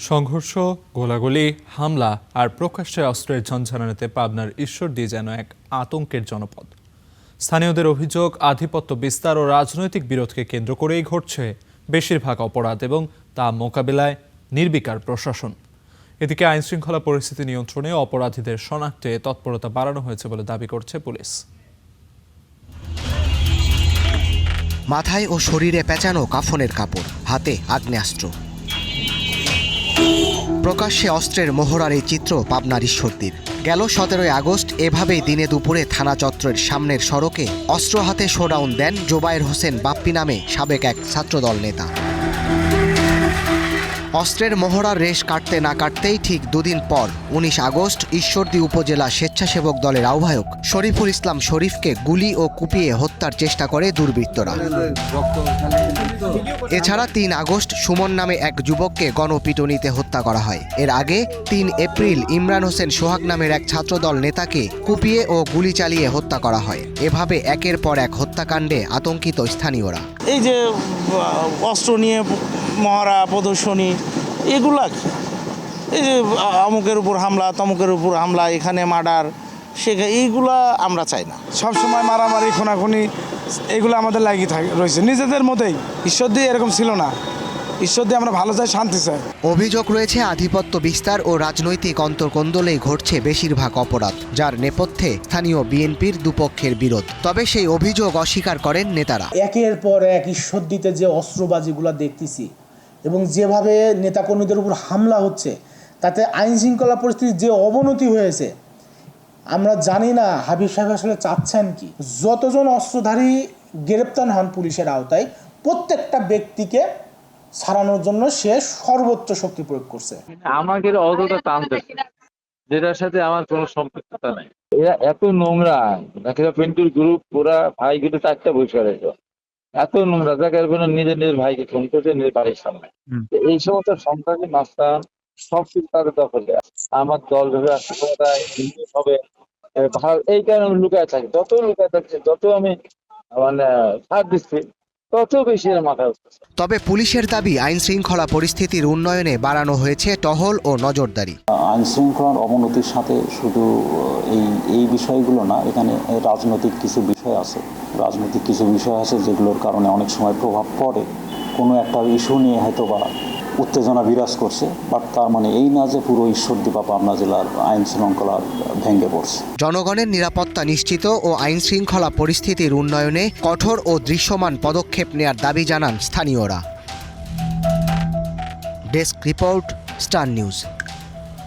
সংঘর্ষ, গোলাগুলি, হামলা আর প্রকাশ্যে অস্ত্রের ঝঞ্ঝানাতে পাবনার ঈশ্বরদী যেন এক আতঙ্কের জনপদ। স্থানীয়দের অভিযোগ, আধিপত্য বিস্তার ও রাজনৈতিক বিরোধকে কেন্দ্র করেই ঘটছে বেশিরভাগ অপরাধ এবং তা মোকাবিলায় নির্বিকার প্রশাসন। এদিকে আইনশৃঙ্খলা পরিস্থিতি নিয়ন্ত্রণে অপরাধীদের শনাক্তে তৎপরতা বাড়ানো হয়েছে বলে দাবি করছে পুলিশ। মাথায় ও শরীরে পেঁচানো কাফনের কাপড়, হাতে আগ্নেয়াস্ত্র, প্রকাশ্যে অস্ত্রের মহড়ার এই চিত্র পাবনার ঈশ্বরদীর। গেল 17 আগস্ট এভাবেই দিনে দুপুরে থানা চত্বরের সামনের সড়কে অস্ত্র হাতে শোডাউন দেন জোবায়ের হোসেন বাপ্পি নামে সাবেক এক ছাত্রদল নেতা। অস্ত্রের মহড়ার রেশ কাটতে না কাটতেই ঠিক দুদিন পর 19 আগস্ট ঈশ্বরদী উপজেলা স্বেচ্ছাসেবক দলের আহ্বায়ক শরীফুল ইসলাম শরীফকে গুলি ও কুপিয়ে হত্যার চেষ্টা করে দুর্বৃত্তরা। এছাড়া 3 আগস্ট সুমন নামে এক যুবককে গণপিটুনিতে হত্যা করা হয়। এর আগে 3 এপ্রিল ইমরান হোসেন সোহাগ নামের এক ছাত্রদল নেতাকে কুপিয়ে ও গুলি চালিয়ে হত্যা করা হয়। এভাবে একের পর এক হত্যাকাণ্ডে আতঙ্কিত স্থানীয়রা। এই যে অস্ত্র নিয়ে মহড়া প্রদর্শনী, এগুলা এই যে অমুকের উপর হামলা, তমুকের উপর হামলা, এখানে মার্ডার, সেখানে এইগুলা আমরা চাই না। সবসময় মারামারি, খুনাখুনি এগুলো আমাদের লাগিয়ে রয়েছে নিজেদের মধ্যেই। ঈশ্বরদী এরকম ছিল না। ঈশ্বরদী আমরা ভালো চাই, শান্তি চাই। অভিযোগ রয়েছে আধিপত্য বিস্তার ও রাজনৈতিক অন্তর্কোন্দলেই ঘটছে বেশিরভাগ অপরাধ, যার নেপথ্যে স্থানীয় বিএনপির দুপক্ষের বিরোধ। তবে সেই অভিযোগ অস্বীকার করেন নেতারা। একের পর এক ঈশ্বরদীতে যে অস্ত্রবাজিগুলো দেখতেছি এবং যেভাবে নেতাকর্মীদের উপর হামলা হচ্ছে, তাতে আইন শৃঙ্খলা পরিস্থিতির যে অবনতি হয়েছে, আমরা জানি না হাবিব সাহেব আসলে চাচ্ছেন কি। যতজন অস্ত্রধারী গ্রেপ্তার হন পুলিশের আওতায়, প্রত্যেকটা ব্যক্তিকে ছাড়ানোর জন্য সে সর্বোচ্চ শক্তি প্রয়োগ করছে। আমাকে অতটা টানতে, যেটার সাথে আমার কোনো সম্পৃক্ততা নেই। এরা এত নোংরা, পেন্টুর গ্রুপ পুরা ভাইগুলো 4টা বসে রয়েছে, এত নোংরা জায়গায় নিজের ভাইকে খুন করছে নিজের বাড়ির সামনে। এই সমস্ত সন্ত্রাসী মাস্তা সব কিছু তাদের দখলে। আমার দল ভেবে আসতে হবে, এই কারণে লুকায় থাকে। যত লুকায় থাকছে, যত আমি সাথ দিচ্ছি, তত বেশি মাথা উঠছে। তবে পুলিশের দাবি, আইন শৃঙ্খলা পরিস্থিতির উন্নয়নে বাড়ানো হয়েছে টহল ও নজরদারি। আইন শৃঙ্খলার অবনতির সাথে শুধু এই বিষয়গুলো না, এখানে রাজনৈতিক কিছু বিষয় আছে যেগুলোর কারণে অনেক সময় প্রভাব পড়ে। কোনো একটা ইস্যু নিয়ে হয়তো বা উত্তেজনা বিরাজ করছে, বাট তার মানে এই না যে পুরো ঈশ্বরদী বা পাবনা জেলার আইন শৃঙ্খলা ভেঙে পড়ছে। জনগণের নিরাপত্তা নিশ্চিত ও আইন শৃঙ্খলা পরিস্থিতির উন্নয়নে কঠোর ও দৃশ্যমান পদক্ষেপ নেয়ার দাবি জানান স্থানীয়রা। Desk report, star news.